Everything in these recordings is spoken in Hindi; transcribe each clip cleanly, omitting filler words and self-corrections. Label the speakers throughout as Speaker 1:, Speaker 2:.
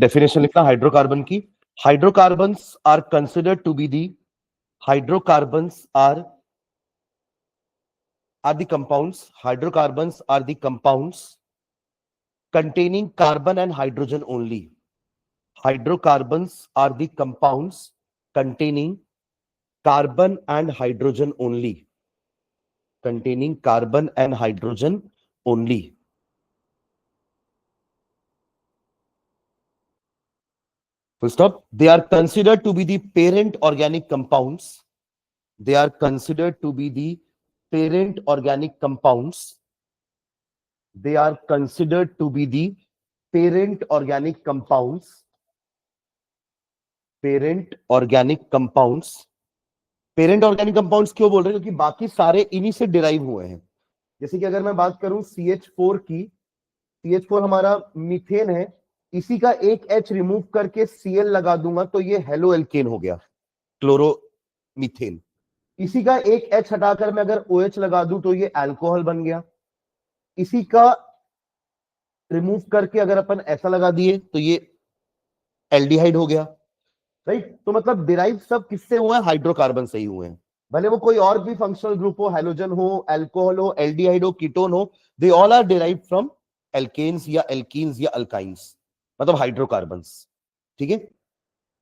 Speaker 1: डेफिनेशन लिखना हाइड्रोकार्बन की। Hydrocarbons are considered to be the hydrocarbons are the compounds. Hydrocarbons are the compounds containing carbon and hydrogen only. Hydrocarbons are the compounds containing carbon and hydrogen only. Containing carbon and hydrogen only. Full stop. They are considered to be the parent organic compounds. They are considered to be the parent organic compounds. They are considered to be the parent organic compounds. Parent organic compounds. Parent organic compounds क्यों बोल रहे हैं? क्योंकि बाकी सारे इन्हीं से डिराइव हुए हैं। जैसे कि अगर मैं बात करूं CH4 की, CH4 हमारा मीथेन है, इसी का एक H रिमूव करके Cl लगा दूंगा तो ये हेलो एल्केन हो गया, क्लोरोमीथेन। इसी का एक H हटाकर मैं अगर OH लगा दूं तो ये अल्कोहल बन गया। इसी का रिमूव करके अगर अपन ऐसा लगा दिए तो ये एल्डिहाइड हो गया, राइट। तो मतलब डिराइव सब किससे हुए हैं? हाइड्रोकार्बन से ही हुए हैं। भले वो कोई और भी फंक्शनल ग्रुप हो, हेलोजन हो, अल्कोहल हो, एल्डिहाइड हो, कीटोन हो, they all are derive from alkanes या एल्कीन्स या अल्काइंस, मतलब हाइड्रोकार्बन्स। ठीक है,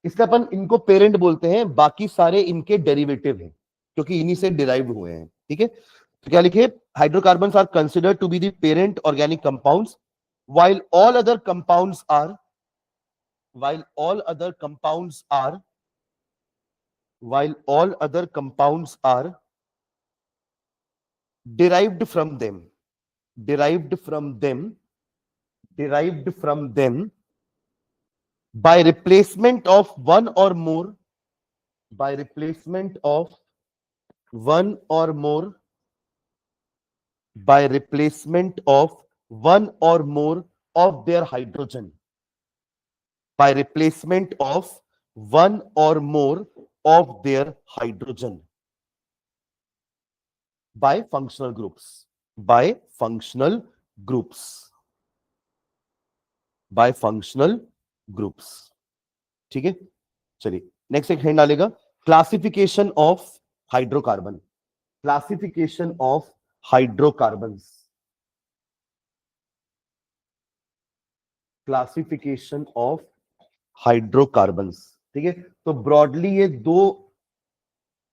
Speaker 1: इसलिए अपन इनको पेरेंट बोलते हैं, बाकी सारे इनके डेरिवेटिव हैं क्योंकि इन्हीं से डिराइव हुए हैं। ठीक है, तो क्या लिखे? Hydrocarbons are considered to be the parent organic compounds while all other compounds are while all other compounds are while all other compounds are derived from them derived from them derived from them by replacement of one or more by replacement of one or more by replacement of one or more of their hydrogen by replacement of one or more of their hydrogen by functional groups by functional groups by functional groups। ठीक है, चलिए नेक्स्ट एक हेड डालेगा, classification of hydrocarbon. Classification of hydrocarbons, classification of hydrocarbons. ठीक है, तो ब्रॉडली ये दो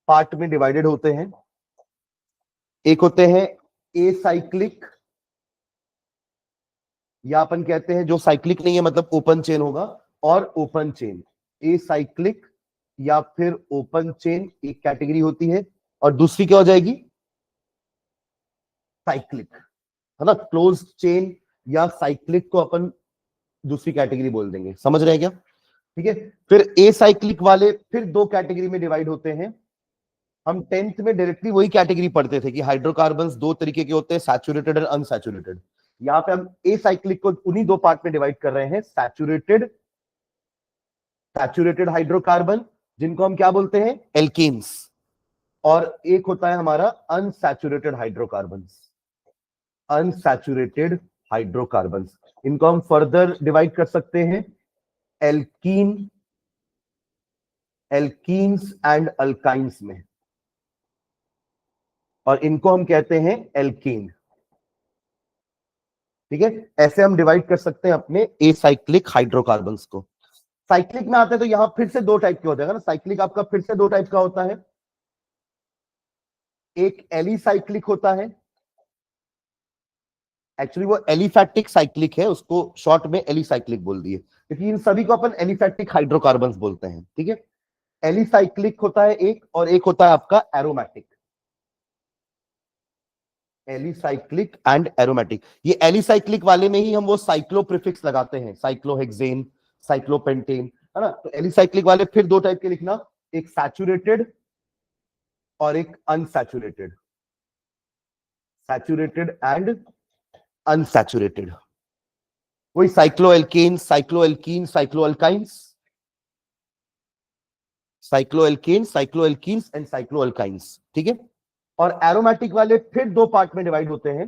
Speaker 1: पार्ट में डिवाइडेड होते हैं। एक होते हैं एसाइक्लिक, या अपन कहते हैं जो साइक्लिक नहीं है मतलब ओपन चेन होगा, और ओपन चेन। एसाइक्लिक या फिर ओपन चेन एक कैटेगरी होती है, और दूसरी क्या हो जाएगी? साइक्लिक, है ना। क्लोज चेन या साइक्लिक को अपन दूसरी कैटेगरी बोल देंगे, समझ रहे हैं क्या? ठीक है, फिर एसाइक्लिक वाले फिर दो कैटेगरी में डिवाइड होते हैं। हम 10th में डायरेक्टली वही कैटेगरी पढ़ते थे कि हाइड्रोकार्बन्स दो तरीके के होते हैं, सैचुरेटेड और अनसैचुरेटेड। यहां पे हम एसाइक्लिक को उन्हीं दो पार्ट में डिवाइड कर रहे हैं, सैचुरेटेड हाइड्रोकार्बन जिनको हम क्या बोलते हैं? एल्केन्स, और एक होता है हमारा अनसैचुरेटेड हाइड्रोकार्बन्स। अनसैचुरेटेड हाइड्रोकार्बन्स, इनको हम फर्दर डिवाइड कर सकते हैं एल्कीन्स एंड अल्काइंस में, और इनको हम कहते हैं एल्कीन। ठीक है, ऐसे हम डिवाइड कर सकते हैं अपने एसाइक्लिक हाइड्रोकार्बन्स को। साइक्लिक में आते हैं तो यहां फिर से दो टाइप के हो जाएगा ना, साइक्लिक आपका फिर से दो टाइप का होता है। एक एलिसाइक्लिक होता है, एक्चुअली वो एलिफैटिक साइक्लिक है, उसको शॉर्ट में एलिसाइक्लिक बोल दिए, क्योंकि इन सभी को अपन एलिफैटिक हाइड्रोकार्बन्स बोलते हैं। ठीक है, एलिसाइक्लिक होता है एक, और एक होता है आपका एरोमेटिक। एलिसाइक्लिक एंड एरोमेटिक, ये एलिसाइक्लिक वाले में ही हम वो साइक्लो प्रीफिक्स लगाते हैं, साइक्लोहेक्सेन, साइक्लोपेंटेन, है ना। तो एलिसाइक्लिक वाले फिर दो टाइप के लिखना, एक सैचुरेटेड और एक अनसैचुरेटेड, सैचुरेटेड एंड अनसैचुरेटेड। वही साइक्लोएल्केन, साइक्लोएल्कीन, साइक्लोअल्काइंस, साइक्लोएल्कीन्स एंड साइक्लोअल्काइंस। ठीक है, और एरोमेटिक वाले फिर दो पार्ट में डिवाइड होते हैं,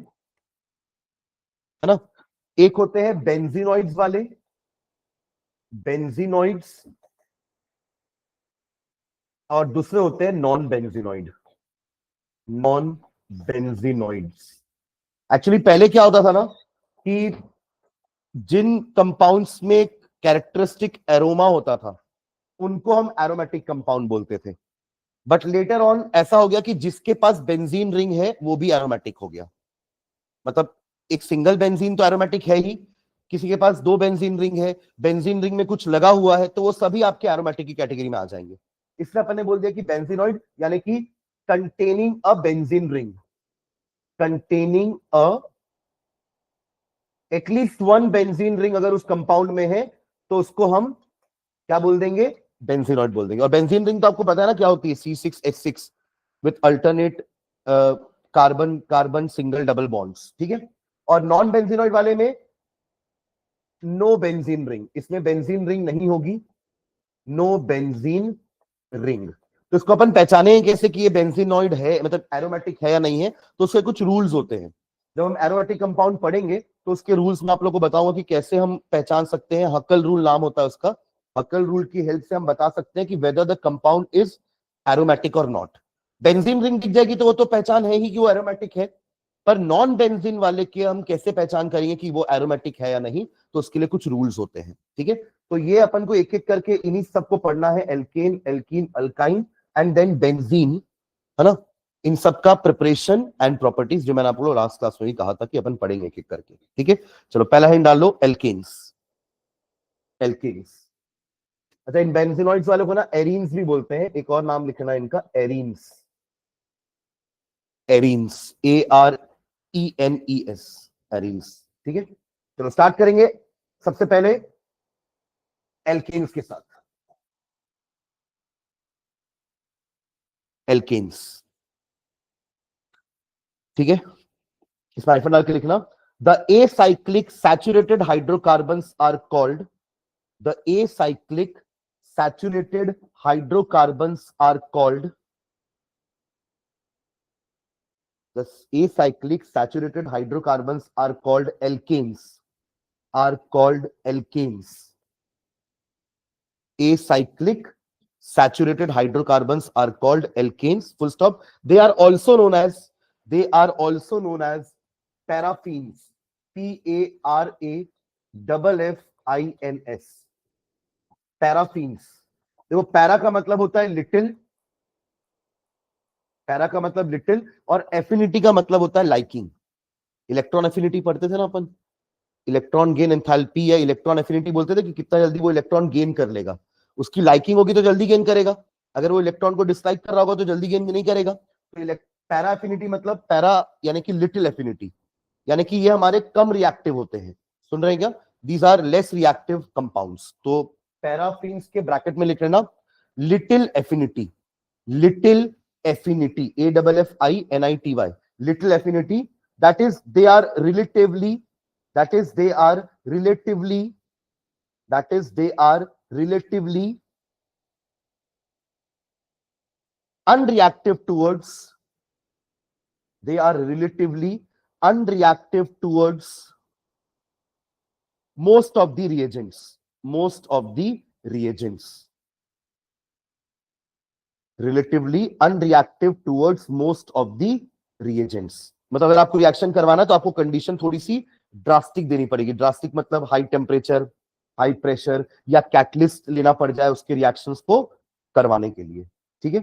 Speaker 1: है ना। एक होते हैं बेंजीनॉइड्स वाले, बेंजीनॉइड्स और दूसरे होते हैं नॉन बेंजीनॉइड। नॉन बेंजीनॉइड्स, एक्चुअली पहले क्या होता था ना कि जिन कंपाउंड्स में कैरेक्टरिस्टिक एरोमा होता था उनको हम एरोमेटिक कंपाउंड बोलते थे, बट लेटर ऑन ऐसा हो गया कि जिसके पास बेंजीन रिंग है वो भी एरोमेटिक हो गया। मतलब एक सिंगल बेंजीन तो एरोमेटिक है ही, किसी के पास दो बेंजीन रिंग है, बेंजीन रिंग में कुछ लगा हुआ है, तो वो सभी आपके एरोमेटिक की कैटेगरी में आ जाएंगे। इसलिए अपन ने बोल दिया कि बेंजीनॉइड यानी कि containing a benzene ring, containing a at least one benzene ring अगर उस कंपाउंड में है तो उसको हम क्या बोल देंगे, बेंजीनॉइड बोल देंगे। और बेंजीन रिंग तो आपको पता है ना क्या होती है, C6H6 with alternate carbon carbon single double bonds, ठीक है। और नॉन बेंजीनॉइड वाले में नो बेंजीन रिंग, इसमें बेंजीन रिंग नहीं होगी, नो बेंजीन रिंग। तो इसको अपन पहचाने कैसे कि ये बेंजीनॉइड है, मतलब एरोमेटिक है या नहीं है, तो उसके कुछ रूल्स होते हैं। जब हम एरोमेटिक कंपाउंड पढ़ेंगे तो उसके रूल्स में आप लोगों को बताऊंगा कि कैसे हम पहचान सकते हैं। हक्कल रूल नाम होता है उसका। हक्कल रूल की हेल्प से हम बता सकते हैं कि whether the compound is aromatic और नॉट। बेंजीन रिंग दिख जाएगी तो वो तो पहचान है ही कि वो एरोमेटिक है, पर नॉन बेंजीन वाले के हम कैसे पहचान करेंगे कि वो एरोमेटिक है या नहीं, तो उसके लिए कुछ रूल्स होते हैं, ठीक है। तो ये अपन को एक एक करके इन्हीं सबको पढ़ना है, alkane, alkene, alkyne and then benzene, है ना। इन सब का प्रिपरेशन एंड प्रॉपर्टीज जो मैंने आप लोगों को लास्ट क्लास में ही कहा था कि अपन पढ़ेंगे एक एक करके, ठीक है। चलो पहला हिंट डाल लो, एल्केन्स। एल्केन्स, अच्छा इन बेंजीनॉइड्स वालों को ना एरीन्स भी बोलते हैं, एक और नाम लिखना है इनका, एरीन्स। एरीन्स, ARENES, एरीन्स, ठीक है। चलो स्टार्ट करेंगे सबसे पहले एल्केन्स के साथ। एल्केन्स, ठीक है। इसमें हाइफन डाल के लिखना, the acyclic saturated hydrocarbons are called, the acyclic saturated hydrocarbons are called, the acyclic saturated hydrocarbons are called alkanes, are called alkanes. Acyclic saturated hydrocarbons are called alkanes, full stop. They are also known as, they are also known as paraffins, PARAFFINS, paraffins. देखो पैरा का मतलब होता है लिटिल, पैरा का मतलब लिटिल, और एफिनिटी का मतलब होता है लाइकिंग। इलेक्ट्रॉन एफिनिटी पढ़ते थे ना अपन, इलेक्ट्रॉन गेन एंथैल्पी या इलेक्ट्रॉन एफिनिटी बोलते थे कि कितना जल्दी वो इलेक्ट्रॉन गेन कर लेगा। उसकी लाइकिंग होगी तो जल्दी गेन करेगा, अगर वो इलेक्ट्रॉन को डिसलाइक कर रहा होगा तो जल्दी गेन नहीं करेगा। तो पैरा एफिनिटी मतलब पैरा यानी कि लिटिल एफिनिटी, यानी कि ये हमारे कम रिएक्टिव होते हैं। सुन रहे हैं क्या, these are less reactive compounds. तो पैराफिन्स के ब्रैकेट में लिख लेना little affinity, little affinity, AFFINITY, little affinity, that is they are relatively, that is they are relatively, that is they are relatively unreactive towards, they are relatively unreactive towards most of the reagents, most of the reagents, relatively unreactive towards most of the reagents। मतलब अगर आपको रिएक्शन करवाना है तो आपको कंडीशन थोड़ी सी ड्रास्टिक देनी पड़ेगी। ड्रास्टिक मतलब हाई टेम्परेचर, हाई प्रेशर, या कैटलिस्ट लेना पड़ जाए उसके रिएक्शंस को करवाने के लिए, ठीक है।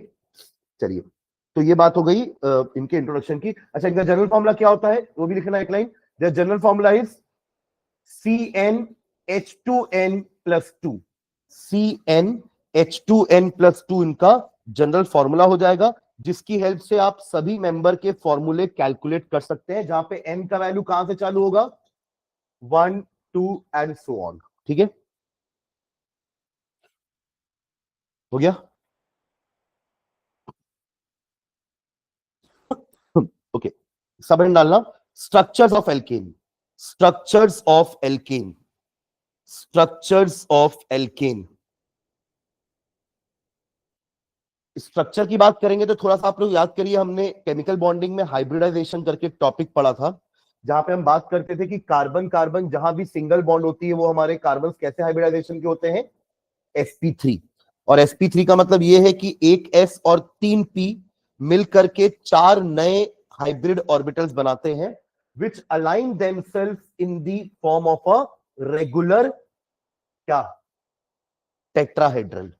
Speaker 1: चलिए, तो ये बात हो गई इनके इंट्रोडक्शन की। अच्छा, इनका जनरल फॉर्मूला क्या होता है वो भी लिखना एक line. The general formula is CnH2n+2, CnH2n+2 इनका जनरल फॉर्मूला हो जाएगा, जिसकी हेल्प से आप सभी मेंबर के फॉर्मूले कैलकुलेट कर सकते हैं, जहां पे n का वैल्यू कहां से चालू होगा, 1 2 एंड सो ऑन, ठीक है। हो गया, ओके। सब डालना, structures of alkene, structures of alkene, structures of alkene. Structure की बात करेंगे तो थोड़ा सा आप लोग याद करिए, हमने केमिकल बॉन्डिंग में हाइब्रिडाइजेशन करके टॉपिक पढ़ा था, जहां पे हम बात करते थे कि कार्बन कार्बन जहां भी सिंगल बॉन्ड होती है वो हमारे कार्बन कैसे हाइब्रिडाइजेशन के होते हैं, sp3। और sp3 का मतलब ये है कि एक s और 3p मिलकर के 4 नए हाइब्रिड ऑर्बिटल्स बनाते हैं which align themselves in the form of a regular क्या, टेट्राहेड्रल।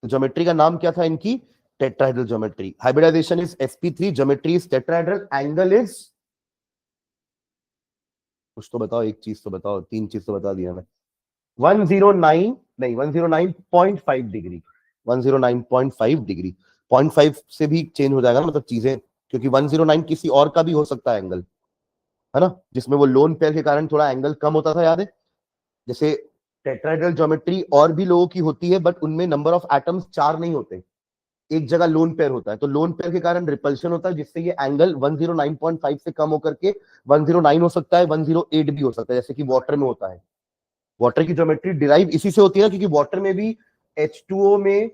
Speaker 1: ज्योमेट्री का नाम क्या था इनकी, tetrahedral geometry. Hybridization is sp3, geometry is tetrahedral, angle is, कुछ तो बताओ, एक चीज तो बताओ, तीन चीज तो बता दिया मैं। 109 नहीं, 109.5 डिग्री, 109.5 डिग्री। 0.5 से भी चेंज हो जाएगा ना, मतलब चीजें, क्योंकि 109 किसी और का भी हो सकता है एंगल, है ना, जिसमें वो लोन पेयर के कारण थोड़ा एंगल कम होता था, याद है। जैसे टेट्राहेड्रल ज्योमेट्री और भी लोगों की होती है, बट उनमें नंबर ऑफ एटम्स 4 नहीं होते, एक जगह लोन पेयर होता है, तो लोन पेयर के कारण रिपल्शन होता है, जिससे ये एंगल 109.5 से कम होकर के 109 हो सकता है, 108 भी हो सकता है, जैसे कि वाटर में होता है। वाटर की ज्योमेट्री डिराइव इसी से होती है ना, क्योंकि वाटर में भी H2O में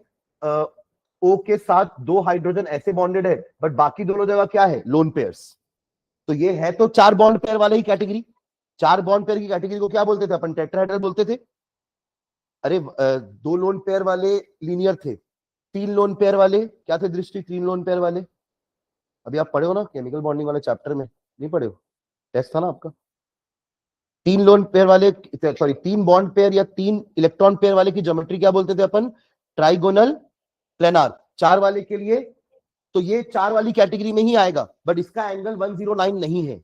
Speaker 1: O के साथ 2 हाइड्रोजन ऐसे बॉन्डेड है, बट बाकी दोनों जगह क्या है, लोन पेयर्स। तो ये है तो 4 बॉन्ड पेयर वाले ही कैटेगरी। 4 बॉन्ड पेयर की कैटेगरी को क्या बोलते थे अपन, टेट्राहेड्रल बोलते थे। अरे 2 लोन पेयर वाले लीनियर थे, 3 लोन पेयर वाले क्या थे दृष्टि, 3 लोन पेयर वाले, अभी आप पढ़े हो ना केमिकल बॉन्डिंग वाले चैप्टर में, नहीं पढ़े हो, टेस्ट था ना आपका। 3 लोन पेयर वाले, सॉरी 3 बॉन्ड पेयर या 3 इलेक्ट्रॉन पेयर वाले की ज्योमेट्री क्या बोलते थे अपन, ट्राइगोनल प्लेनार। 4 वाले के लिए, तो ये 4 वाली कैटेगरी में ही आएगा, बट इसका एंगल 109 नहीं है,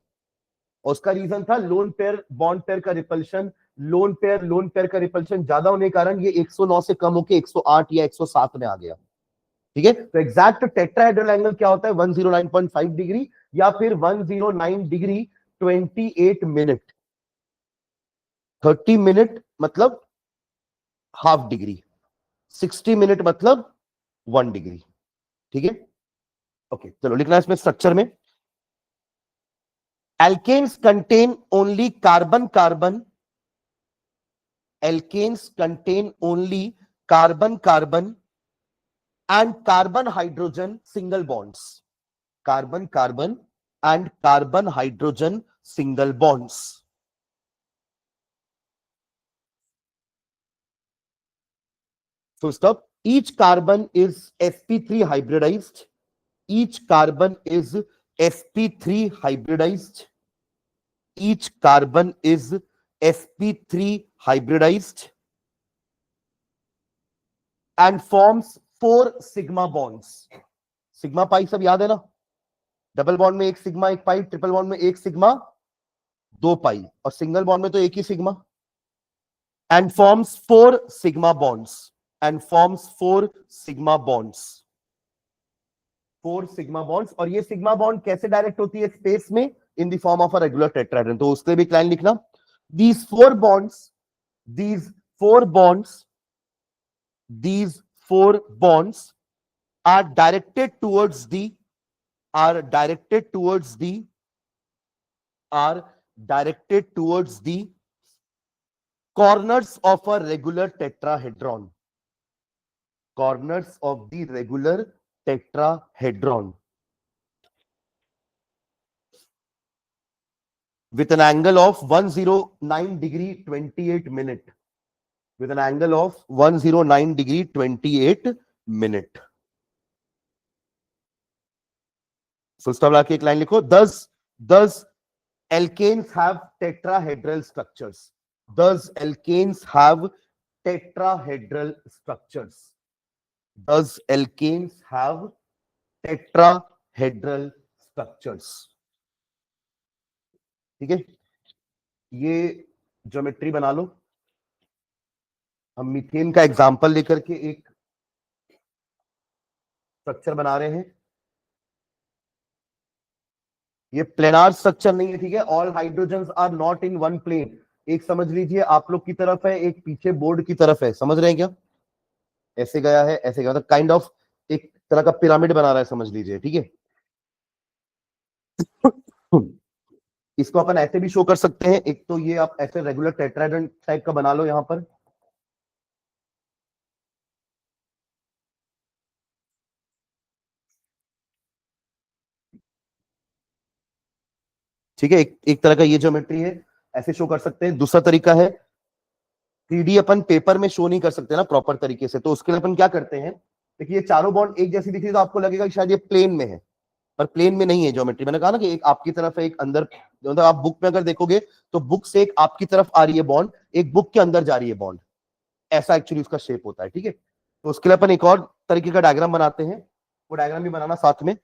Speaker 1: और उसका रीजन था लोन पेयर बॉन्ड पेयर का रिपल्शन, लोन पेयर का रिपल्शन ज्यादा होने के कारण ये 109 से कम होकर 108 या 107 में आ गया। ठीक है, तो एग्जैक्ट टेट्राहेड्रल एंगल क्या होता है, 109.5 डिग्री, या फिर 109 डिग्री 28 मिनट। 30 मिनट मतलब हाफ डिग्री, 60 मिनट मतलब 1 डिग्री। ठीक है, ओके, चलो लिखना है इसमें स्ट्रक्चर में। Alkanes contain only carbon carbon, alkanes contain only carbon carbon and carbon hydrogen single bonds, carbon carbon and carbon hydrogen single bonds. So stop. Each carbon is sp3 hybridized. Each carbon is sp3 hybridized. Each carbon is sp3 hybridized and forms 4 sigma bonds. Sigma pi सब याद है ना, डबल बॉन्ड में एक सिग्मा एक पाई, ट्रिपल बॉन्ड में एक सिग्मा 2 पाई, और सिंगल बॉन्ड में तो एक ही sigma, and forms 4 sigma bonds, and forms 4 sigma bonds, 4 sigma bonds. और ये सिग्मा बॉन्ड कैसे डायरेक्ट होती है स्पेस में, in the form of a regular tetrahedron. तो उसके भी लाइन लिखना, these 4 bonds, these 4 bonds, these 4 bonds are directed towards the, are directed towards the, are directed towards the corners of a regular tetrahedron, corners of the regular tetrahedron with an angle of 109 degree 28 minute, with an angle of 109 degree 28 minute। Full stop लगा के एक लाइन लिखो, दस alkanes have tetrahedral structures, thus alkanes have tetrahedral structures, thus alkanes have tetrahedral structures। ठीक है, ये ज्योमेट्री बना लो। हम मीथेन का एग्जांपल लेकर के एक स्ट्रक्चर बना रहे हैं। ये प्लेनार स्ट्रक्चर नहीं है, ठीक है, all hydrogen are not in one plane. एक समझ लीजिए आप लोग की तरफ है, एक पीछे बोर्ड की तरफ है, समझ रहे हैं क्या, ऐसे गया है, ऐसे गया, मतलब काइंड ऑफ एक तरह का पिरामिड बना रहा है, समझ लीजिए। ठीक है, इसको अपन ऐसे भी शो कर सकते हैं, एक तो ये आप ऐसे रेगुलर टेट्राहेड्रन टाइप का बना लो यहां पर, ठीक है, एक तरह का ये ज्योमेट्री है, ऐसे शो कर सकते हैं। दूसरा तरीका है 3D अपन पेपर में शो नहीं कर सकते ना प्रॉपर तरीके से, तो उसके लिए अपन क्या करते हैं, देखिए ये चारों बॉन्ड एक जैसी दिख रही है तो आपको लगेगा कि शायद ये प्लेन में है, पर प्लेन में नहीं है ज्योमेट्री। मैंने कहा ना कि एक आपकी तरफ है, एक अंदर, मतलब आप बुक में अगर देखोगे तो बुक से एक आपकी तरफ आ रही है बॉन्ड, एक बुक के अंदर जा रही है बॉन्ड, ऐसा एक्चुअली उसका शेप होता है। ठीक है, तो उसके लिए अपन एक और तरीके का डायग्राम बनाते हैं, वो डायग्राम भी बनाना साथ में।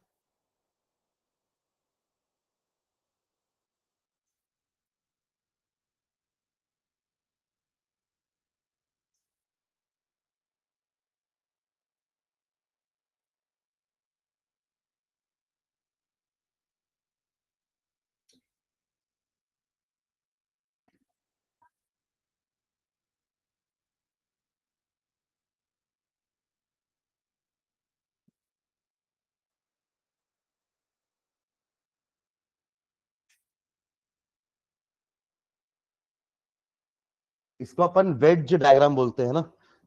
Speaker 1: इसको अपन वेज डायग्राम बोलते हैं ना,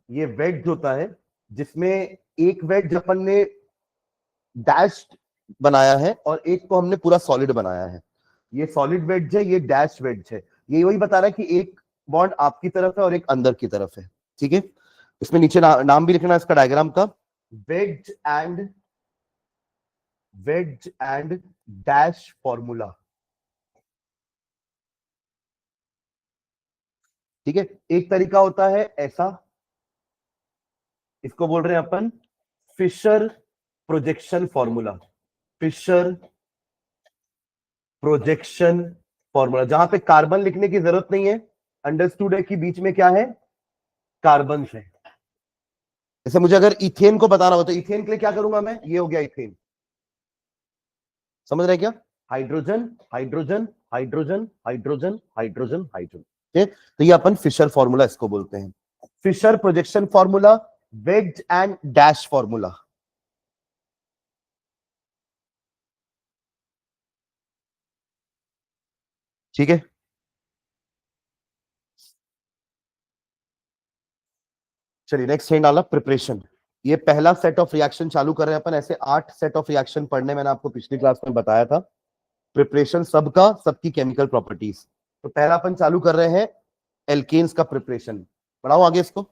Speaker 1: ये वेज होता है जिसमें एक वेज अपन ने डैश बनाया है और एक को हमने पूरा सॉलिड बनाया है। ये सॉलिड वेज है, ये डैश वेज है। ये वही बता रहा है कि एक बॉन्ड आपकी तरफ है और एक अंदर की तरफ है। ठीक है, इसमें नीचे नाम भी लिखना है इसका डायग्राम का, वेज एंड डैश फॉर्मूला। ठीक है, एक तरीका होता है ऐसा, इसको बोल रहे हैं अपन Fischer projection formula. Fischer projection formula, जहां पे कार्बन लिखने की जरूरत नहीं है, अंडरस्टूड है कि बीच में क्या है, कार्बन है। जैसे मुझे अगर इथेन को बताना हो तो इथेन के लिए क्या करूंगा मैं, ये हो गया इथेन, समझ रहे हैं क्या, hydrogen hydrogen hydrogen hydrogen hydrogen hydrogen. ठीक है, तो ये अपन फिशर फॉर्मूला इसको बोलते हैं, Fischer projection formula, wedge and dash formula. ठीक है, चलिए नेक्स्ट है डाला प्रिपरेशन। ये पहला सेट ऑफ रिएक्शन चालू कर रहे हैं अपन, ऐसे 8 सेट ऑफ रिएक्शन पढ़ने मैंने आपको पिछली क्लास में बताया था, प्रिपरेशन सबका, सबकी केमिकल प्रॉपर्टीज। तो पहला अपन चालू कर रहे हैं एल्केन्स का प्रिपरेशन। बढ़ाओ आगे इसको।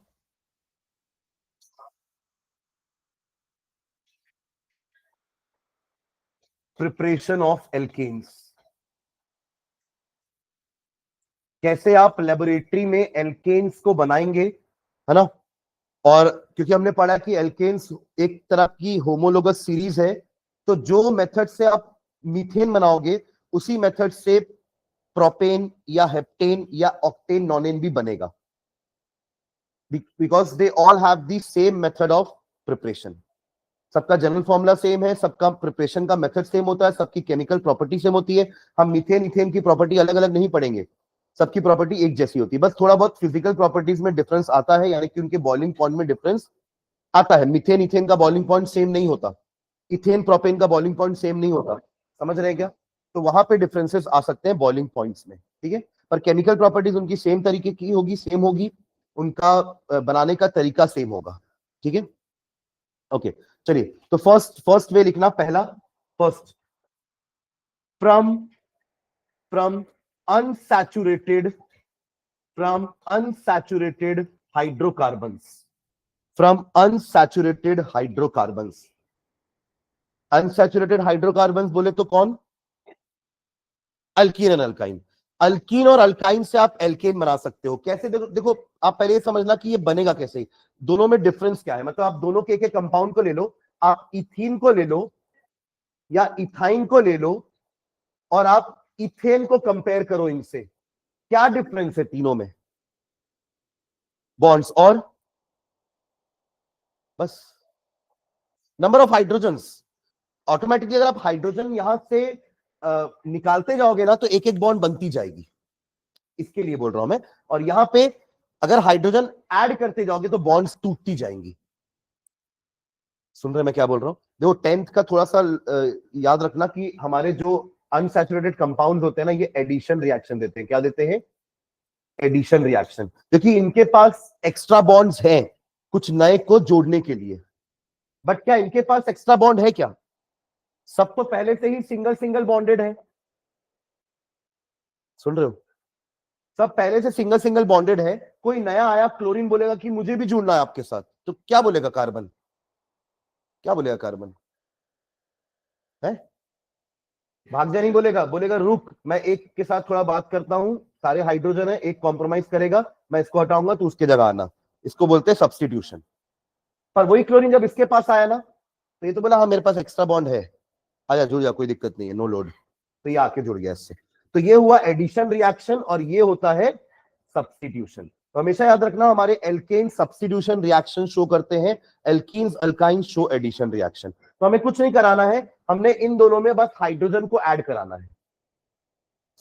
Speaker 1: प्रिपरेशन ऑफ एल्केन्स, कैसे आप लेबोरेटरी में एल्केन्स को बनाएंगे, है ना। और क्योंकि हमने पढ़ा कि एल्केन्स एक तरह की होमोलोगस सीरीज है, तो जो मेथड से आप मीथेन बनाओगे उसी मेथड से प्रोपेन या हेप्टेन या ऑक्टेन नॉनेन भी बनेगा, because they all have the same method of preparation. सबका जनरल फॉर्मूला सेम है, सबका प्रिपरेशन का मेथड सेम होता है, सबकी केमिकल प्रॉपर्टी सेम होती है। हम मीथेन इथेन की प्रॉपर्टी अलग अलग नहीं पढ़ेंगे, सबकी प्रॉपर्टी एक जैसी होती है, बस थोड़ा बहुत फिजिकल प्रॉपर्टीज में डिफरेंस आता है, यानी कि उनके बॉइलिंग पॉइंट में डिफरेंस आता है। मीथेन इथेन का बॉइलिंग पॉइंट सेम नहीं होता, इथेन प्रोपेन का बॉइलिंग पॉइंट सेम नहीं होता, समझ रहे हैं क्या। तो वहां पे डिफरेंसेस आ सकते हैं बॉइलिंग पॉइंट्स में। ठीक है, पर केमिकल प्रॉपर्टीज उनकी सेम तरीके की होगी, सेम होगी, उनका बनाने का तरीका सेम होगा। ठीक है, ओके। चलिए, तो फर्स्ट फर्स्ट वे लिखना, पहला, first, from from unsaturated hydrocarbons, from unsaturated hydrocarbons. Unsaturated hydrocarbons बोले तो कौन, अल्कीन एंड अल्काइन। अल्कीन और अल्काइन से आप एल्केन बना सकते हो, कैसे, देखो देखो, आप पहले ये समझना कि ये बनेगा कैसे, दोनों में डिफरेंस क्या है। मतलब आप दोनों के एक कंपाउंड को ले लो, आप इथीन को ले लो या इथाइन को ले लो, और आप इथेन को कंपेयर करो इनसे, क्या डिफरेंस है तीनों में, बॉन्ड्स और बस नंबर ऑफ हाइड्रोजन्स। ऑटोमेटिकली अगर आप हाइड्रोजन यहां से निकालते जाओगे ना तो एक एक बॉन्ड बनती जाएगी, इसके लिए बोल रहा हूं मैं। और यहां पे अगर हाइड्रोजन ऐड करते जाओगे तो बॉन्ड्स टूटती जाएंगी। सुन रहे मैं क्या बोल रहा हूं, देखो 10th का थोड़ा सा याद रखना कि हमारे जो अनसैचुरेटेड कंपाउंड होते हैं ना, ये एडिशन रिएक्शन देते हैं, क्या देते हैं, एडिशन रिएक्शन, क्योंकि इनके पास एक्स्ट्रा बॉन्ड्स हैं कुछ नए को जोड़ने के लिए। बट क्या इनके पास एक्स्ट्रा बॉन्ड है क्या, सब तो पहले से ही सिंगल सिंगल बॉन्डेड है। सुन रहे हो? सब पहले से सिंगल सिंगल बॉन्डेड है, कोई नया आया क्लोरीन बोलेगा कि मुझे भी जुड़ना है आपके साथ, तो क्या बोलेगा कार्बन? क्या बोलेगा कार्बन? है भाग जा नहीं बोलेगा, बोलेगा रुक, मैं एक के साथ थोड़ा बात करता हूं, सारे हाइड्रोजन है, एक कॉम्प्रोमाइज करेगा, मैं इसको हटाऊंगा तो उसके जगह आना। इसको बोलते हैं सब्स्टिट्यूशन। पर वही क्लोरीन जब इसके पास आया ना, तो ये तो बोला हाँ मेरे पास एक्स्ट्रा बॉन्ड है, आजा जुड़ जा, कोई दिक्कत नहीं है, नो लोड, तो ये आके जुड़ गया इससे। तो ये हुआ एडिशन रिएक्शन और ये होता है सब्स्टिट्यूशन। तो हमेशा याद रखना, हमारे एल्केन सब्स्टिट्यूशन रिएक्शन शो करते हैं, alkenes alkyne show addition reaction. तो हमें कुछ नहीं कराना है, हमने इन दोनों में बस हाइड्रोजन को ऐड कराना है।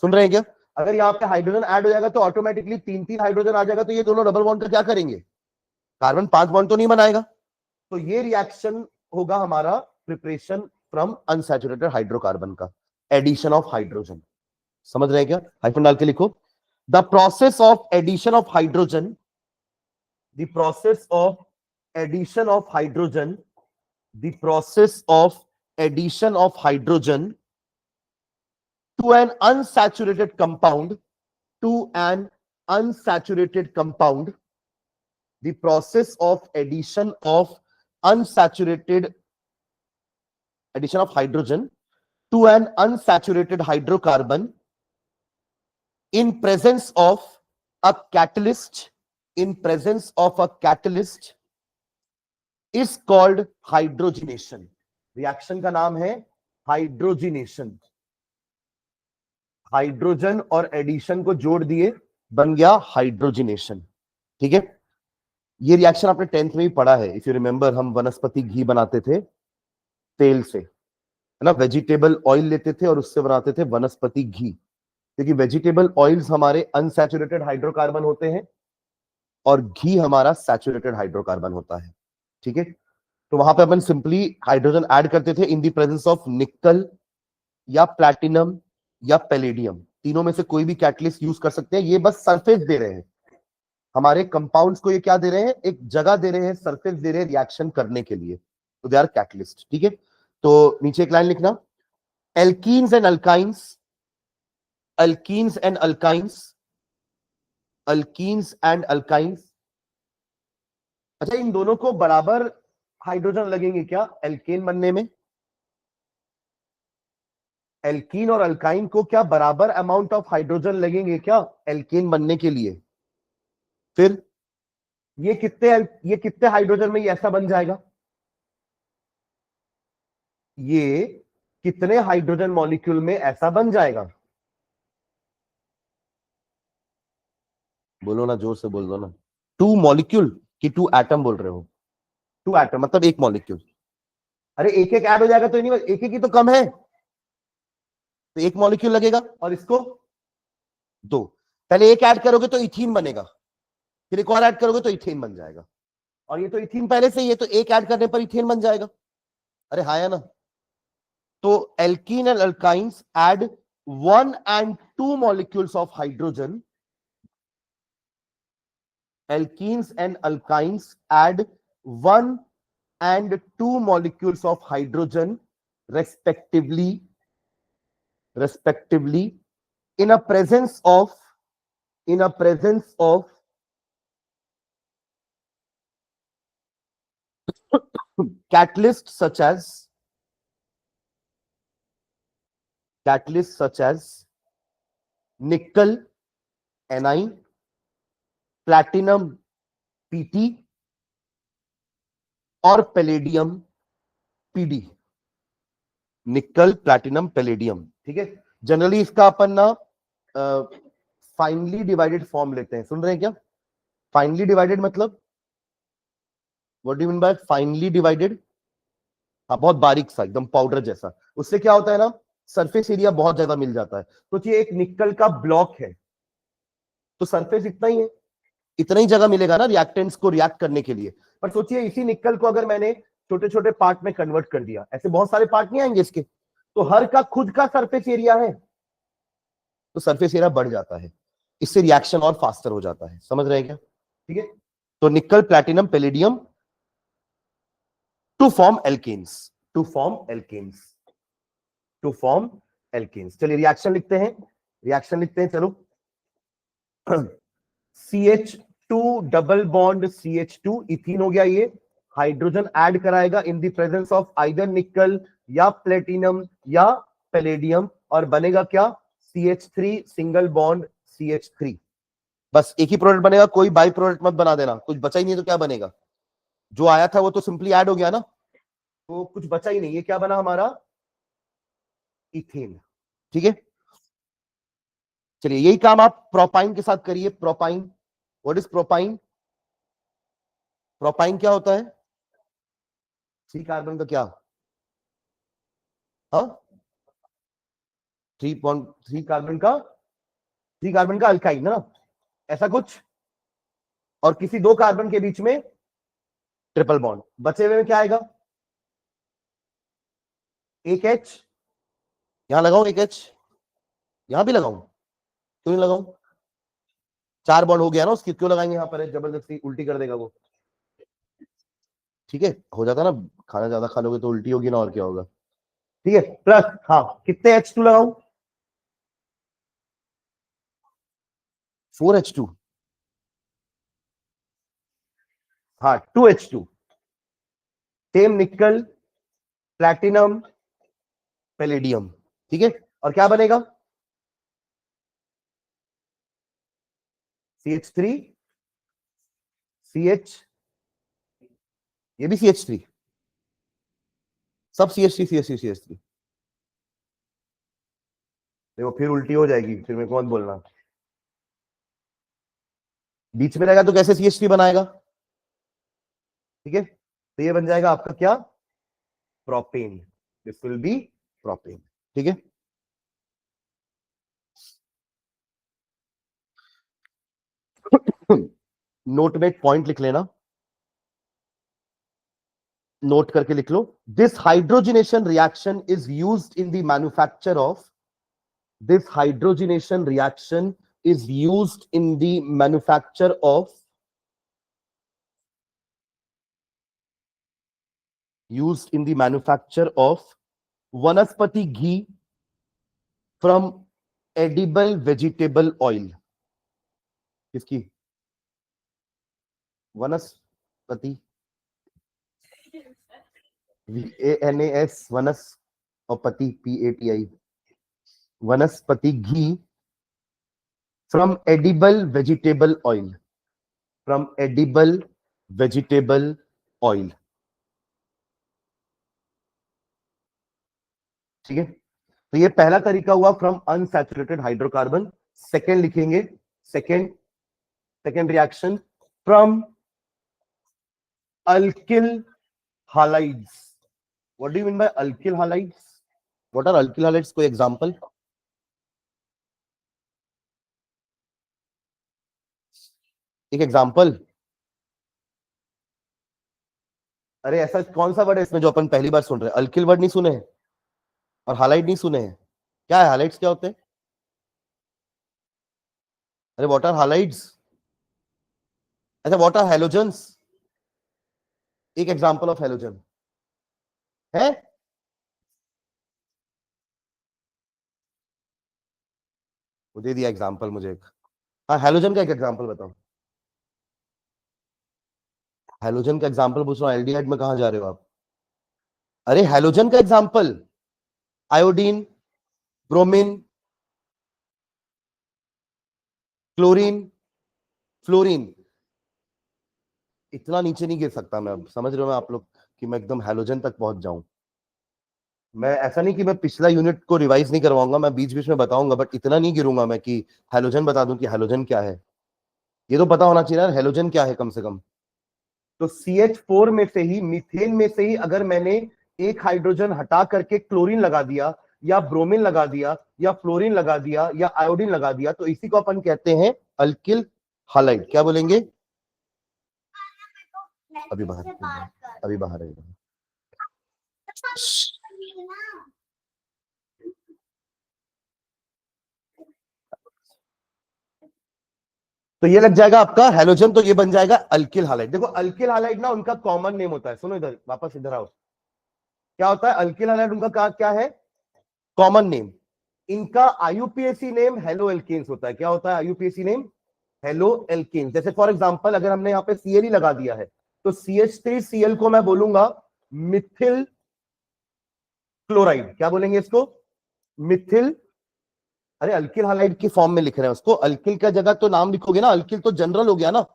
Speaker 1: सुन रहे हैं क्या? अगर यहाँ पे हाइड्रोजन ऐड हो जाएगा तो ऑटोमेटिकली तीन तीन हाइड्रोजन आ जाएगा, तो ये दोनों डबल बॉन्ड का क्या करेंगे? कार्बन 5 बॉन्ड तो नहीं बनाएगा। तो ये रिएक्शन होगा हमारा प्रिपरेशन फ्रॉम अनसैचुरेटेड हाइड्रोकार्बन का, एडिशन ऑफ हाइड्रोजन। समझ रहे हैं क्या? हाइफन डाल के लिखो, the process of addition of hydrogen, the process of addition of hydrogen, the process of addition of hydrogen to an unsaturated compound, to an unsaturated compound, the process of addition of unsaturated addition of hydrogen to an unsaturated hydrocarbon in presence of a catalyst, in presence of a catalyst is called hydrogenation. Reaction का नाम है हाइड्रोजिनेशन। हाइड्रोजन और एडिशन को जोड़ दिए, बन गया हाइड्रोजिनेशन। ठीक है, ये रिएक्शन आपने 10th में ही पढ़ा है, इफ यू रिमेंबर। हम वनस्पति घी बनाते थे तेल से, है ना, वेजिटेबल ऑयल लेते थे और उससे बनाते थे वनस्पति घी, क्योंकि वेजिटेबल ऑयल्स हमारे अनसैचुरेटेड हाइड्रोकार्बन होते हैं और घी हमारा सैचुरेटेड हाइड्रोकार्बन होता है। ठीक है, तो वहां पे अपन सिंपली हाइड्रोजन ऐड करते थे इन द प्रेजेंस ऑफ निकल या प्लैटिनम या पैलेडियम, तीनों में से कोई भी कैटलिस्ट यूज कर सकते हैं। ये बस सरफेस दे रहे हैं हमारे कंपाउंड्स को, ये क्या दे रहे हैं? एक जगह दे रहे हैं, सरफेस दे रहे हैं रिएक्शन करने के लिए, तो दे आर कैटलिस्ट। ठीक है, तो नीचे एक लाइन लिखना, alkenes and alkynes, alkenes and alkynes, alkenes and alkynes. अच्छा, इन दोनों को बराबर हाइड्रोजन लगेंगे क्या एल्केन बनने में? एल्कीन और अल्काइन को क्या बराबर अमाउंट ऑफ हाइड्रोजन लगेंगे क्या एल्केन बनने के लिए? फिर ये कितने हाइड्रोजन में ये ऐसा बन जाएगा? ये कितने हाइड्रोजन मॉलिक्यूल में ऐसा बन जाएगा? बोलो ना, जोर से बोल दो ना। 2 मॉलिक्यूल कि 2 एटम बोल रहे हो? 2 एटम मतलब एक मॉलिक्यूल। अरे एक एक ऐड हो जाएगा तो नहीं, एक एक ही तो कम है, तो एक मॉलिक्यूल लगेगा। और इसको 2, पहले एक ऐड करोगे तो इथीन बनेगा, फिर एक और ऐड करोगे तो इथेन बन जाएगा, और ये तो इथीन पहले से ही है, तो एक ऐड करने पर इथेन बन जाएगा। अरे हाँ या ना? तो alkene and alkynes add 1 and 2 molecules of hydrogen. Alkenes and alkynes add 1 and 2 molecules of hydrogen respectively in a presence of catalysts such as nickel Ni, platinum Pt और पैलेडियम Pd। निकल, प्लैटिनम, पैलेडियम। ठीक है, जनरली इसका अपन ना फाइनली डिवाइडेड फॉर्म लेते हैं। सुन रहे हैं क्या? फाइनली डिवाइडेड मतलब what do you mean bye finally divided? हाँ, बहुत बारीक सा, एकदम पाउडर जैसा। उससे क्या होता है ना, सरफेस एरिया बहुत ज्यादा मिल जाता है। सोचिए एक निकल का ब्लॉक है, तो सरफेस इतना ही है, इतना ही जगह मिलेगा ना रिएक्टेंट्स को रिएक्ट करने के लिए। पर सोचिए इसी निकल को अगर मैंने छोटे छोटे पार्ट में कन्वर्ट कर दिया, ऐसे बहुत सारे पार्ट नहीं आएंगे इसके, तो हर का खुद का सरफेस एरिया है, तो सरफेस एरिया बढ़ जाता है, इससे रिएक्शन और फास्टर हो जाता है। समझ रहे हैं क्या? ठीक है, तो nickel, platinum, palladium to form alkanes, to form alkanes. चलिए रिएक्शन लिखते हैं। रिएक्शन लिखते हैं, चलो। CH2 double bond CH2, ethene हो गया ये। हाइड्रोजन ऐड कराएगा in the presence of either निकल या प्लेटिनम या पैलेडियम, और बनेगा क्या? CH3 single bond CH3। बस एक ही प्रोडक्ट बनेगा, कोई बाई प्रोडक्ट मत बना देना, कुछ बचा ही नहीं तो क्या बनेगा? जो आया था वो तो सिंपली ऐड हो गया ना, तो कुछ बचा ही नहीं। ये क्या बना हमारा? इथेन। ठीक है, चलिए यही काम आप प्रोपाइन के साथ करिए। Propyne, what is propyne? Propyne क्या होता है? 3 कार्बन का क्या? हाँ, 3 कार्बन का, 3 कार्बन का अल्काइन ना, ऐसा कुछ। और किसी 2 कार्बन के बीच में ट्रिपल बॉन्ड, बचे हुए में क्या आएगा? एक H। यहां लगाऊं एक H? यहां भी लगाऊं? क्यों नहीं लगाऊं? 4 बॉन्ड हो गया ना उसकी, क्यों लगाएंगे यहाँ पर? जबरदस्ती उल्टी कर देगा वो। ठीक है, हो जाता ना, खाना ज्यादा खा लोगे तो उल्टी होगी ना, और क्या होगा। ठीक है, प्लस, हाँ, कितने H2 लगाऊं? 4H2। हाँ, 2H2। सेम निकल, प्लैटिनम, पैलेडियम। ठीक है, और क्या बनेगा? CH3, CH, ये भी CH3, सब CH3 CH3 CH3। देखो फिर उल्टी हो जाएगी, फिर मेरे को मत बोलना। बीच में रहेगा तो कैसे CH3 बनाएगा? ठीक है, तो ये बन जाएगा आपका क्या? Propane. This will be propane. ठीक है, नोट में एक पॉइंट लिख लेना, नोट करके लिख लो। This hydrogenation reaction is used in the manufacture of, this hydrogenation reaction is used in the manufacture of, used in the manufacture of वनस्पति घी from edible vegetable oil। किसकी? वनस्पति, VANAS, वनस, और पति PATI, वनस्पति घी from edible vegetable oil, from edible vegetable oil। ठीक है, तो ये पहला तरीका हुआ फ्रॉम अनसैचुरेटेड हाइड्रोकार्बन। सेकेंड लिखेंगे, second, second reaction from alkyl halides. What do you mean by alkyl halides? What are alkyl halides? कोई एग्जांपल? एक एग्जांपल। अरे ऐसा कौन सा वर्ड है इसमें जो अपन पहली बार सुन रहे हैं? अल्किल वर्ड नहीं सुने हैं और हालाइड नहीं सुने हैं? क्या है हालाइड्स? क्या होते हैं? अरे व्हाट आर हालाइड्स? अच्छा, व्हाट आर हैलोजन्स? एक एग्जांपल ऑफ हैलोजन है? वो दे दिया एग्जांपल मुझे एक। हाँ, हैलोजन का एक एग्जांपल बताओ। हैलोजन का एग्जांपल पूछ रहा हूँ, एल्डिहाइड में कहां जा रहे हो आप? अरे हैलोजन का example, iodine, bromine, chlorine, fluorine. इतना नीचे नहीं गिर सकता मैं, अब समझ रहे हो मैं आप लोग, कि मैं एकदम हैलोजन तक पहुंच जाऊं। मैं ऐसा नहीं कि मैं पिछला यूनिट को रिवाइज नहीं करवाऊंगा, मैं बीच बीच में बताऊंगा, बट इतना नहीं गिरूंगा मैं कि हैलोजन बता दूं कि हैलोजन क्या है। ये तो पता होना चाहिए यार, हैलोजन क्या है कम से कम। तो CH4 में से ही, मीथेन में से ही अगर मैंने एक हाइड्रोजन हटा करके क्लोरीन लगा दिया, या ब्रोमीन लगा दिया, या फ्लोरीन लगा दिया, या आयोडीन लगा दिया, तो इसी को अपन कहते हैं अल्किल हालाइड। क्या बोलेंगे? अभी बाहर, अभी बाहर है। तो ये लग जाएगा आपका हैलोजन, तो ये बन जाएगा अल्किल हालाइड। देखो अल्किल हालाइड ना उनका कॉमन नेम होता है, सुनो इधर, वापस इधर आओ। क्या होता है अल्किल हालाइड? उनका क्या क्या है? Common name. इनका आईयूपीएसी नेम हेलो एल्केन्स होता है। क्या होता है आईयूपीएसी नेम? Haloalkanes. जैसे फॉर एग्जांपल अगर हमने यहाँ पे Cl ही लगा दिया है तो CH3Cl को मैं बोलूंगा मिथिल क्लोराइड। क्या बोलेंगे इसको? मिथिल। अरे अल्किल हालाइड की फॉर्म में लिख रहे हैं उसको, अल्किल का जगह तो नाम लिखोगे ना, अल्किल तो जनरल हो गया ना।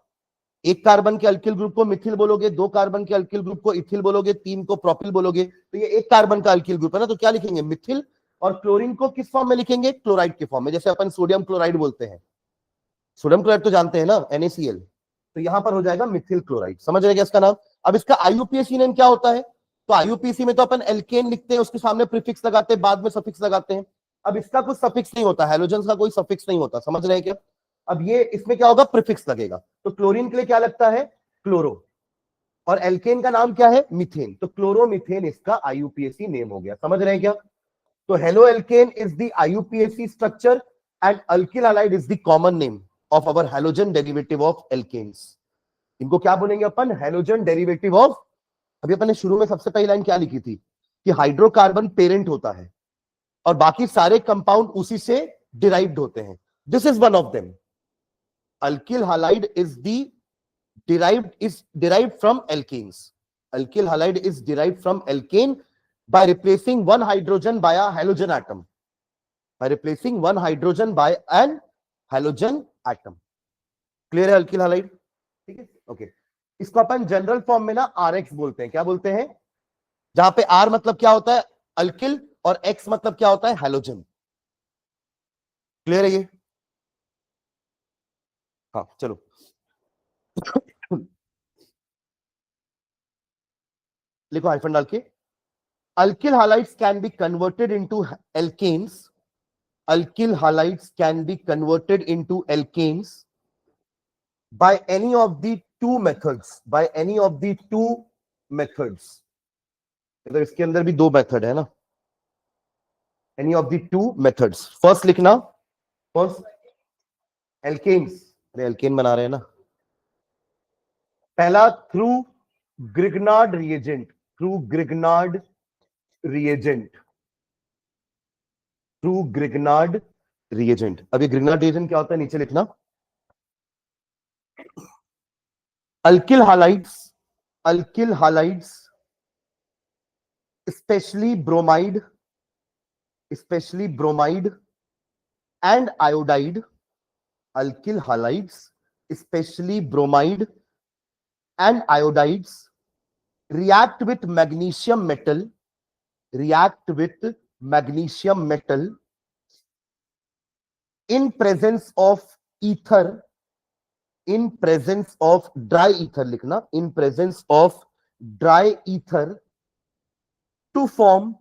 Speaker 1: एक कार्बन के अल्किल ग्रुप को मिथिल बोलोगे, दो कार्बन के अल्किल ग्रुप को इथिल बोलोगे, तीन को प्रोपिल बोलोगे, तो ये एक कार्बन का अल्किल ग्रुप है ना, तो क्या लिखेंगे? मिथिल। और क्लोरीन को किस फॉर्म में लिखेंगे? क्लोराइड के फॉर्म में, जैसे अपन सोडियम क्लोराइड बोलते हैं। सोडियम क्लोराइड तो जानते हैं ना, NaCl। तो यहां पर हो जाएगा मिथिल क्लोराइड। समझ रहे क्या इसका नाम? अब इसका आईयूपीएसी नेम क्या होता है? तो आईयूपीएसी में तो अपन एल्केन लिखते हैं, उसके सामने प्रीफिक्स लगाते हैं, बाद में सफिक्स लगाते हैं। अब इसका कुछ सफिक्स नहीं होता, हैलोजन का कोई सफिक्स नहीं होता। समझ रहे हैं क्या? अब ये इसमें क्या होगा? प्रीफिक्स लगेगा। तो क्लोरीन के लिए क्या लगता है? क्लोरो। और एल्केन का नाम क्या है? मीथेन। तो क्लोरोमीथेन इसका आईयूपीएसी नेम हो गया। समझ रहे हैं क्या? तो haloalkane is the IUPAC structure and alkyl halide is the common name of our halogen derivative of alkanes. इनको क्या बोलेंगे अपन? Halogen derivative of. अभी अपन ने शुरू में सबसे पहली लाइन क्या लिखी थी कि हाइड्रोकार्बन पेरेंट होता है और बाकी सारे कंपाउंड उसी से डिराइव्ड होते हैं। This is one of them. Alkyl halide is the derived from alkenes. Alkyl halide is derived from alkane by replacing one hydrogen by a halogen atom. By replacing one hydrogen by an halogen atom. Clear है alkyl halide? ठीक है, ओके। इसको अपन जनरल फॉर्म में ना RX बोलते हैं। क्या बोलते हैं? जहां पे R मतलब क्या होता है? अल्किल, और X मतलब क्या होता है? हैलोजन। क्लियर है ये? हाँ चलो। लिखो हाइफन डाल के। Alkyl halides can be converted into alkanes. Alkyl halides can be converted into alkanes by any of the two methods. By any of the two methods. मतलब इसके अंदर भी दो मेथड है ना। Any of the two methods. First लिखना, first alkanes. अरे alkane बना रहे हैं ना। पहला through Grignard reagent. Through Grignard reagent. Through Grignard reagent. अब ये ग्रिग्नार्ड रिएजेंट क्या होता है नीचे लिखना। Alkyl halides, alkyl halides, especially bromide and iodide. Alkyl halides, especially bromide and iodides, react with magnesium metal, react with magnesium metal in presence of ether, in presence of dry ether लिखना, in presence of dry ether to form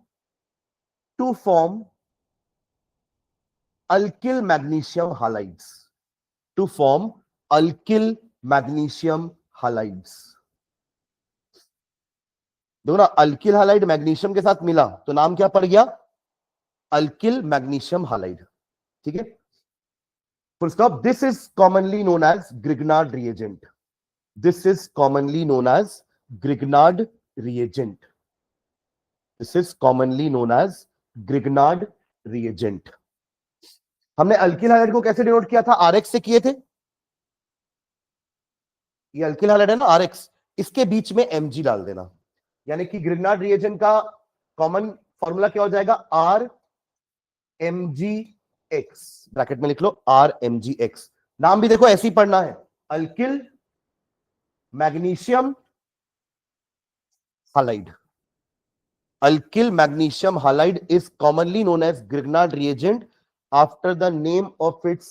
Speaker 1: alkyl magnesium halides, to form alkyl magnesium halides. देखो ना, अल्किल हालाइड मैग्नीशियम के साथ मिला तो नाम क्या पड़ गया? Alkyl magnesium halide. ठीक है, full stop. This is commonly known as Grignard reagent. This is commonly known as Grignard reagent. This is commonly known as Grignard reagent. हमने अल्किल हालाइड को कैसे डिनोट किया था? RX से किए थे। ये अल्किल हालाइड है ना, RX, इसके बीच में Mg डाल देना, यानी कि ग्रिग्नार्ड रिएजेंट का कॉमन फॉर्मूला क्या हो जाएगा? RMgX। ब्रैकेट में लिख लो RMgX। नाम भी देखो ऐसे ही पढ़ना है, alkyl magnesium halide. Alkyl magnesium halide is commonly known as Grignard reagent after the name of its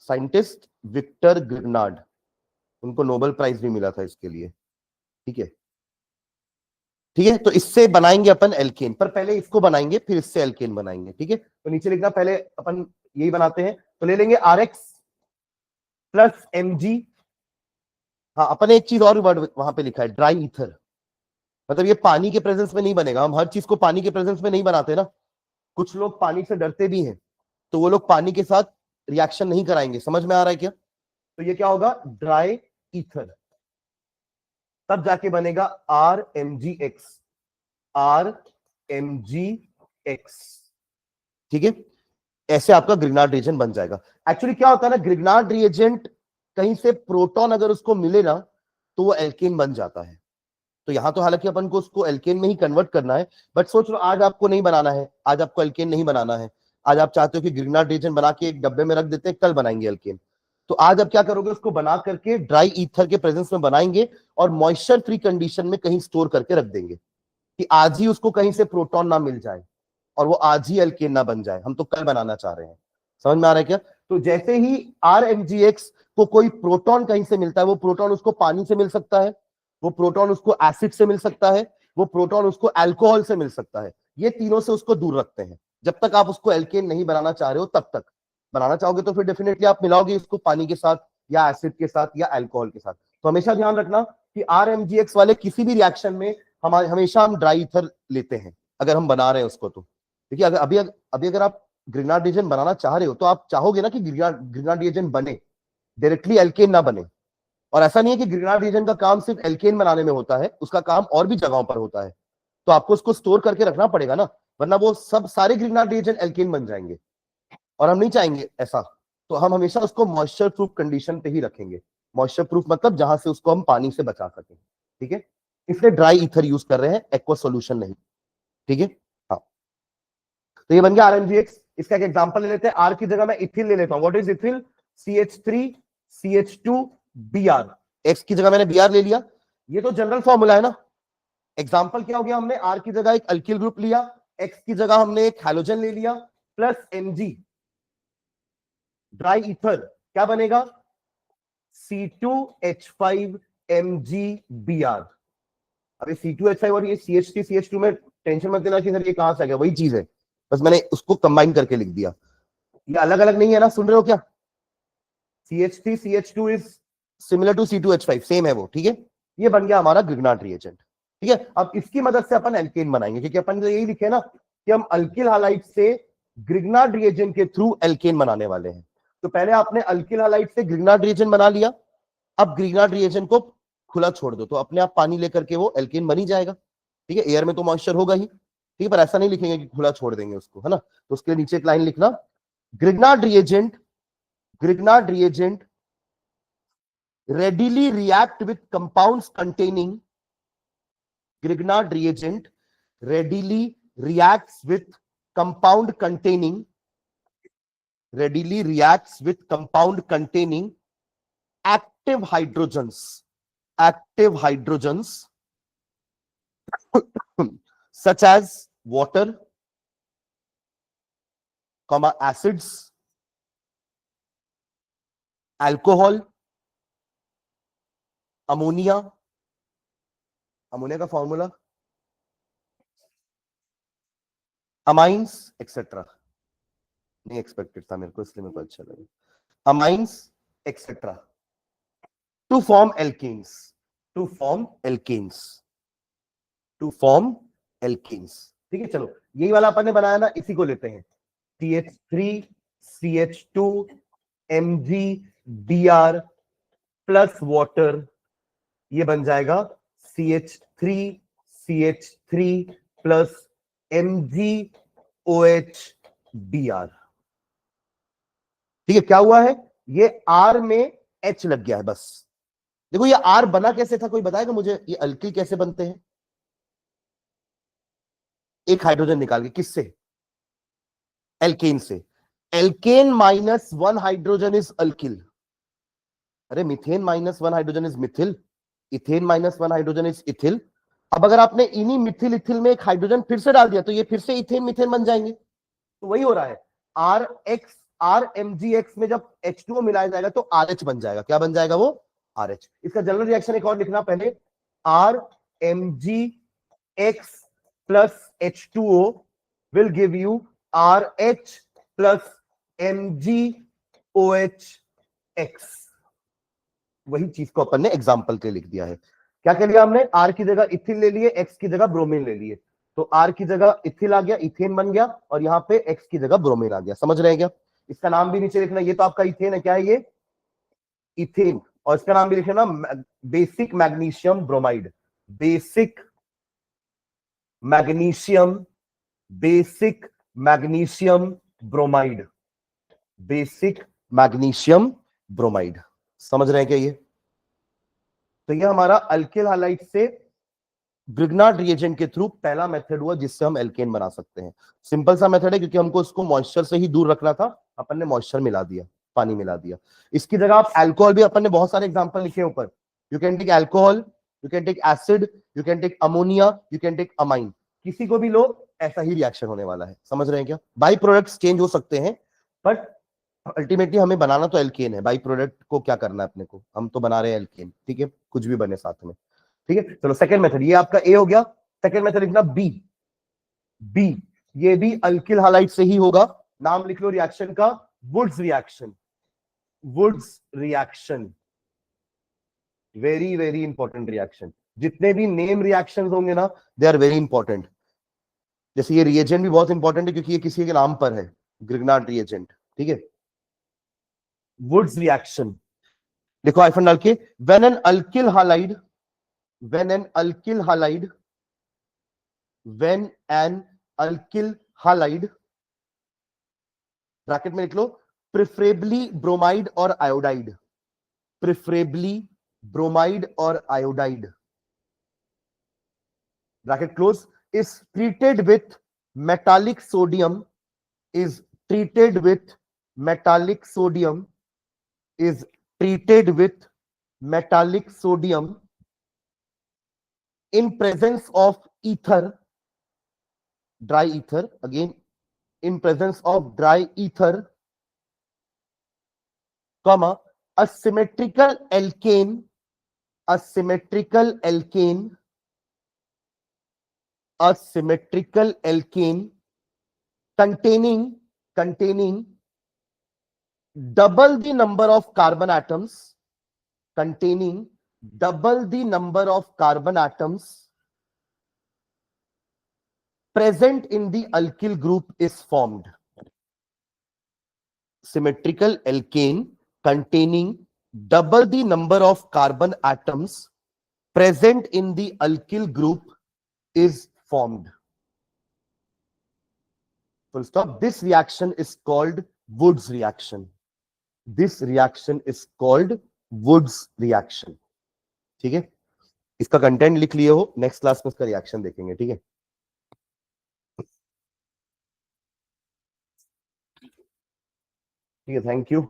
Speaker 1: scientist Victor Grignard. उनको नोबेल प्राइज भी मिला था इसके लिए। ठीक है, ठीक है। तो इससे बनाएंगे अपन एल्केन, पर पहले इसको बनाएंगे फिर इससे एल्केन बनाएंगे। ठीक है, तो नीचे लिखना, पहले अपन यही बनाते हैं। तो ले लेंगे RX प्लस Mg। हाँ, अपन एक चीज और वर्ड वहां पे लिखा है, ड्राई ईथर। मतलब ये पानी के प्रेजेंस में नहीं बनेगा। हम हर चीज को पानी के प्रेजेंस में नहीं बनाते ना। कुछ लोग पानी से डरते भी हैं, तो वो लोग पानी के साथ रिएक्शन नहीं कराएंगे। समझ में आ रहा है क्या? तो ये क्या होगा? Dry ether. तब जाके बनेगा RMgX। RMgX। ठीक है, ऐसे आपका ग्रिग्नार्ड रिएजेंट बन जाएगा। एक्चुअली क्या होता है ना, ग्रिग्नार्ड रिएजेंट कहीं से प्रोटॉन अगर उसको मिले ना तो वो एल्केन बन जाता है। तो यहां तो हालांकि अपन को उसको एल्केन में ही कन्वर्ट करना है, बट सोच लो आज आपको नहीं बनाना है, आज आपको एल्केन नहीं बनाना है, आज आप चाहते हो कि ग्रिग्नार्ड रिएजेंट बना के एक डब्बे में रख देते हैं, कल बनाएंगे एल्केन। तो आज आप क्या करोगे, उसको बना करके ड्राई ईथर के प्रेजेंस में बनाएंगे और मॉइस्चर फ्री कंडीशन में कहीं स्टोर करके रख देंगे कि आज ही उसको कहीं से प्रोटॉन ना मिल जाए और वो आज ही एल्केन ना बन जाए, हम तो कल बनाना चाह रहे हैं। समझ में आ रहा है क्या? तो जैसे ही RMgx को कोई प्रोटॉन कहीं से मिलता है, वो प्रोटॉन उसको पानी से मिल सकता है, वो प्रोटॉन उसको एसिड से मिल सकता है, वो प्रोटॉन उसको अल्कोहल से मिल सकता है, ये तीनों से उसको दूर रखते हैं। जब तक आप उसको एल्केन नहीं बनाना चाह रहे हो तब तक। बनाना चाहोगे तो फिर डेफिनेटली आप मिलाओगे इसको पानी के साथ या एसिड के साथ या अल्कोहल के साथ। तो हमेशा ध्यान रखना कि RMgx वाले किसी भी रिएक्शन में हमेशा हम ड्राई ईथर लेते हैं अगर हम बना रहे हैं उसको। तो देखिए अगर अभी अगर आप ग्रिग्नार्ड रिएजेंट बनाना चाह रहे हो तो आप चाहोगे ना कि ग्रिग्नार्ड रिएजेंट बने, डायरेक्टली एल्केन ना बने। और ऐसा नहीं है कि ग्रिग्नार्ड रिएजेंट का काम सिर्फ एल्केन बनाने में होता है, उसका काम और भी जगहों पर होता है। तो आपको उसको स्टोर करके रखना पड़ेगा ना, वरना वो सब सारे ग्रिग्नार्ड रिएजेंट एल्केन बन जाएंगे और हम नहीं चाहेंगे ऐसा। तो हम हमेशा उसको मॉइस्चर प्रूफ कंडीशन पे ही रखेंगे। मॉइस्चर प्रूफ मतलब जहां से उसको हम पानी से बचा सकें। ठीक है, इसलिए ड्राई ईथर यूज कर रहे हैं, एक्वा सोल्यूशन नहीं। ठीक है, हाँ। तो ये बन गया RMgx। इसका एक एग्जांपल ले लेते हैं, आर की जगह मैं इथिल ले लेता हूं। What is ethyl? CH3CH2Br। X की जगह मैंने Br ले लिया, ये तो जनरल फॉर्मूला है ना। एग्जांपल क्या हो गया, हमने आर की जगह एक अल्किल ग्रुप लिया, एक्स की जगह हमने एक हैलोजन ले लिया, प्लस Mg ड्राई ईथर, क्या बनेगा? C2H5MgBr। अभी C2H5 और ये CH3CH2 में टेंशन मत लेना कि सर ये कहां से आ गया, वही चीज है, बस मैंने उसको कंबाइन करके लिख दिया। ये अलग अलग नहीं है ना, सुन रहे हो क्या? CH3CH2 is similar to C2H5, same है वो। ठीक है, ये बन गया हमारा ग्रिग्नार्ड रिएजेंट। ठीक है, अब इसकी मदद से अपन एल्केन बनाएंगे, क्योंकि अपन यही लिखे ना कि हम अल्किल हालाइड से ग्रिग्नार्ड रिएजेंट के थ्रू एल्केन बनाने वाले हैं। तो पहले आपने अल्किल हालाइड से ग्रिग्नार्ड रिएजेंट बना लिया, अब ग्रिग्नार्ड रिएजेंट को खुला छोड़ दो तो अपने आप पानी लेकर के वो एल्केन बन ही जाएगा। ठीक है, एयर में तो मॉइस्चर होगा ही। ठीक है, पर ऐसा नहीं लिखेंगे कि खुला छोड़ देंगे उसको, है ना। तो उसके नीचे एक लाइन लिखना, Grignard reagent readily react with compounds containing Grignard reagent readily reacts with compound containing active hydrogens such as water, acids, alcohol, ammonia का फॉर्मूला अमाइंस एक्सेट्रा, नहीं एक्सपेक्टेड था मेरे को इसलिए मेरे को अच्छा लगा, amines etcetera to form alkanes. ठीक है, चलो यही वाला अपन ने बनाया ना, इसी को लेते हैं। CH3CH2MgBr प्लस वाटर, ये बन जाएगा CH3CH3 प्लस MgOHBr। ठीक है, क्या हुआ है, ये R में H लग गया है बस। देखो ये R बना कैसे था, कोई बताएगा मुझे? ये अल्किल कैसे बनते हैं? एक हाइड्रोजन निकाल के, किससे? एल्केन से। Alkane -1 hydrogen is alkyl. अरे methane -1 hydrogen is methyl, ethane -1 hydrogen is ethyl. अब अगर आपने इन्हीं मिथिल इथिल में एक हाइड्रोजन फिर से डाल दिया तो ये फिर से इथेन मिथेन बन जाएंगे। तो वही हो रहा है, RMgx में जब H2O मिलाया जाएगा तो RH बन जाएगा। क्या बन जाएगा वो? RH। इसका जनरल रिएक्शन एक और लिखना पहले, RMgx plus H2O will give you RH plus MgOH। वही चीज को अपन ने एग्जाम्पल के लिख दिया है। क्या कर लिया हमने? R की जगह इथिल ले लिए, X की जगह ब्रोमीन ले लिए। तो R की जगह इथिल आ गया, इथेन बन गया, और यहाँ पे X की जगह ब्रोमीन आ गया। समझ रहे हैं क्या? इसका नाम भी नीचे लिखना, ये तो आपका इथेन है, क्या है ये? इथेन। और इसका नाम भी लिखना basic magnesium bromide, basic magnesium magnesium bromide, basic magnesium bromide. समझ रहे हैं क्या ये? तो ये हमारा अल्किल हैलाइड से ग्रिग्नार्ड रिएजेंट के थ्रू पहला मेथड हुआ जिससे हम एल्केन बना सकते हैं। सिंपल सा मेथड है क्योंकि हमको उसको मॉइस्चर से ही दूर रखना था, अपन ने मॉइस्चर मिला दिया, पानी मिला दिया। इसकी जगह आप अल्कोहल भी, अपन ने बहुत सारे एग्जांपल लिखे ऊपर। You can take alcohol, you can take acid, you can take ammonia, you can take amine, किसी को भी लो ऐसा ही रिएक्शन होने वाला है। समझ रहे हैं क्या? बाई प्रोडक्ट्स चेंज हो सकते हैं बट अल्टीमेटली हमें बनाना तो एल्केन है। बाई प्रोडक्ट को क्या करना है अपने को, हम तो बना रहे हैं एल्केन, ठीक है, कुछ भी बने साथ में। ठीक है, चलो सेकंड मेथड, ये आपका ए हो गया। सेकंड मेथड लिखना बी। बी ये भी अल्किल हैलाइड से ही होगा। नाम लिख लो रिएक्शन का, Wurtz reaction. Wurtz reaction very very important reaction. जितने भी नेम रिएक्शंस होंगे ना, दे आर वेरी इंपॉर्टेंट। जैसे ये रिएजेंट भी बहुत इंपॉर्टेंट है क्योंकि ये किसी के नाम पर है, ग्रिग्नार्ड रिएजेंट। ठीक है, वुड्स रिएक्शन देखो आइफन डाल के, when an alkyl halide, when an alkyl halide, when an alkyl halide, bracket में लिख लो, प्रिफरेबली ब्रोमाइड और आयोडाइड, प्रिफरेबली ब्रोमाइड और iodide, bracket close, is treated with metallic sodium, is treated with metallic sodium, is treated with metallic sodium in presence of ether, dry ether, again in presence of dry ether, comma, a symmetrical alkane, a symmetrical alkane, a symmetrical alkane containing double the number of carbon atoms, containing double the number of carbon atoms present in the alkyl group is formed. Symmetrical alkane containing double the number of carbon atoms present in the alkyl group is formed. Full stop. This reaction is called Woods reaction. This reaction is called Woods reaction. ठीक है, इसका कंटेंट लिख लिए हो, नेक्स्ट क्लास में इसका रिएक्शन देखेंगे। ठीक है, ठीक है, थैंक यू।